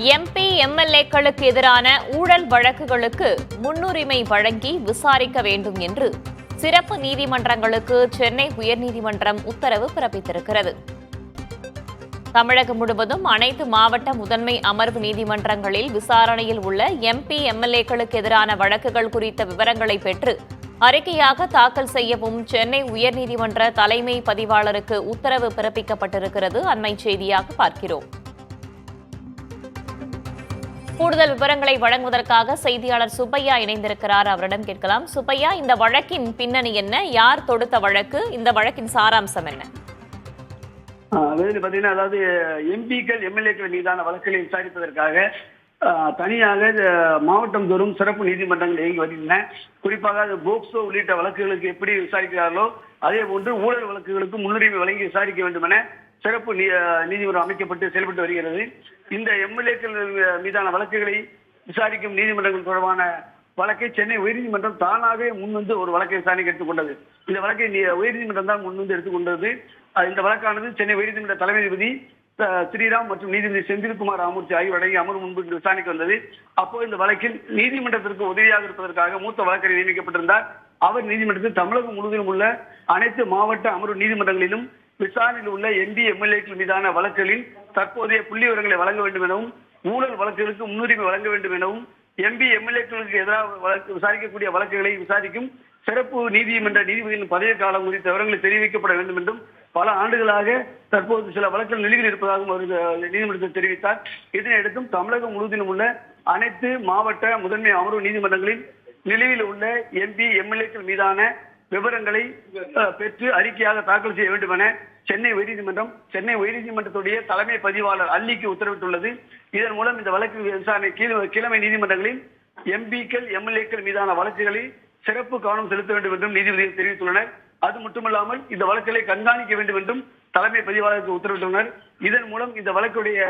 MP எம்எல்ஏக்களுக்கு எதிரான ஊழல் வழக்குகளுக்கு முன்னுரிமை வழங்கி விசாரிக்க வேண்டும் என்று சிறப்பு நீதிமன்றங்களுக்கு சென்னை உயர்நீதிமன்றம் உத்தரவு பிறப்பித்திருக்கிறது. தமிழகம் முழுவதும் அனைத்து மாவட்ட முதன்மை அமர்வு நீதிமன்றங்களில் விசாரணையில் உள்ள எம்பி எம்எல்ஏக்களுக்கு எதிரான வழக்குகள் குறித்த விவரங்களை பெற்று அறிக்கையாக தாக்கல் செய்யவும் சென்னை உயர்நீதிமன்ற தலைமை பதிவாளருக்கு உத்தரவு பிறப்பிக்கப்பட்டிருக்கிறது. அண்மை செய்தியாக பார்க்கிறோம். கூடுதல் விவரங்களை வழங்குவதற்காக செய்தியாளர் சுப்பையா இணைந்திருக்கிறார். அவரிடம் கேட்கலாம். சுப்பையா, இந்த வழக்கின் பின்னணி என்ன? யார் தொடுத்த வழக்கு? இந்த வழக்கின் சாராம்சம் என்ன? பாத்தீங்கன்னா, அதாவது எம்பிக்கள் எம்எல்ஏக்கள் மீதான வழக்குகளை விசாரிப்பதற்காக தனியாக மாவட்டம் தோறும் சிறப்பு நீதிமன்றங்கள் இயங்கி வருகின்றன. குறிப்பாக போக்சோ உள்ளிட்ட வழக்குகளுக்கு எப்படி விசாரிக்கிறார்களோ அதே போன்று ஊழல் வழக்குகளுக்கு முன்னுரிமை வழங்கி விசாரிக்க வேண்டும் என சிறப்பு நீதிமன்றம் அமைக்கப்பட்டு செயல்பட்டு வருகிறது. இந்த எம்எல்ஏக்கள் மீதான வழக்குகளை விசாரிக்கும் நீதிமன்றங்கள் தொடர்பான வழக்கை சென்னை உயர்நீதிமன்றம் தானாகவே முன்வந்து ஒரு வழக்கை விசாரணைக்கு எடுத்துக்கொண்டது. இந்த வழக்கை உயர்நீதிமன்றம் தான் முன்வந்து எடுத்துக்கொண்டது. இந்த வழக்கானது சென்னை உயர்நீதிமன்ற தலைமை நீதிபதி ஸ்ரீராம் மற்றும் நீதிபதி செந்தில்குமார் ராமூர்த்தி ஆகியோர் அடங்கிய அமர்வு முன்பு விசாரணைக்கு வந்தது. அப்போ இந்த வழக்கில் நீதிமன்றத்திற்கு உதவியாக இருப்பதற்காக மூத்த வழக்கறிஞர் நியமிக்கப்பட்டிருந்தார். அவர் நீதிமன்றத்தில் தமிழகம் முழுவதும் உள்ள அனைத்து மாவட்ட அமர்வு நீதிமன்றங்களிலும் விசாரணையில் உள்ள எம்பி எம்எல்ஏக்கள் மீதான வழக்குகளில் தற்போதைய புள்ளி விவரங்களை வழங்க வேண்டும் எனவும் ஊழல் வழக்குகளுக்கு முன்னுரிமை வழங்க வேண்டும் எனவும் எம்பி எம்எல்ஏக்களுக்கு எதிராக விசாரிக்கக்கூடிய வழக்குகளை விசாரிக்கும் சிறப்பு நீதிமன்ற நீதிபதியின் பதவி காலம் குறித்த விவரங்களை தெரிவிக்கப்பட வேண்டும் என்றும் பல ஆண்டுகளாக தற்போது சில வழக்குகள் நிலுவையில் இருப்பதாகவும் அவர் நீதிமன்றத்தில் தெரிவித்தார். இதனையடுத்தும் தமிழகம் முழுவதிலும் உள்ள அனைத்து மாவட்ட முதன்மை அமர்வு நீதிமன்றங்களில் நிலுவையில் உள்ள எம்பி எம்எல்ஏக்கள் மீதான விவரங்களை பெற்று அறிக்கையாக தாக்கல் செய்ய வேண்டும் என சென்னை உயர்நீதிமன்றத்துடைய தலைமை பதிவாளர் அல்லிக்கு உத்தரவிட்டுள்ளது. இதன் மூலம் இந்த வழக்கு விசாரணை கிழமை நீதிமன்றங்களில் எம்பிக்கள் எம்எல்ஏக்கள் மீதான வழக்குகளை சிறப்பு கவனம் செலுத்த வேண்டும் என்றும் நீதிபதிகள் தெரிவித்துள்ளனர். அது மட்டுமல்லாமல் இந்த வழக்குகளை கண்காணிக்க வேண்டும் என்றும் தலைமை பதிவாளருக்கு உத்தரவிட்டுள்ளனர். இதன் மூலம் இந்த வழக்குடைய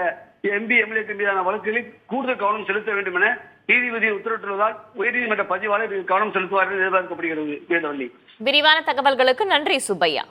எம்பி எம்எல்ஏக்கள் மீதான வழக்குகளில் கூடுதல் கவனம் செலுத்த வேண்டும் என நீதிபதிகள் உத்தரவிட்டுள்ளதால் உயர்நீதிமன்ற பதிவாளர் கவனம் செலுத்துவார்கள் எதிர்பார்க்கப்படுகிறது. விரிவான தகவல்களுக்கு நன்றி சுப்பையா.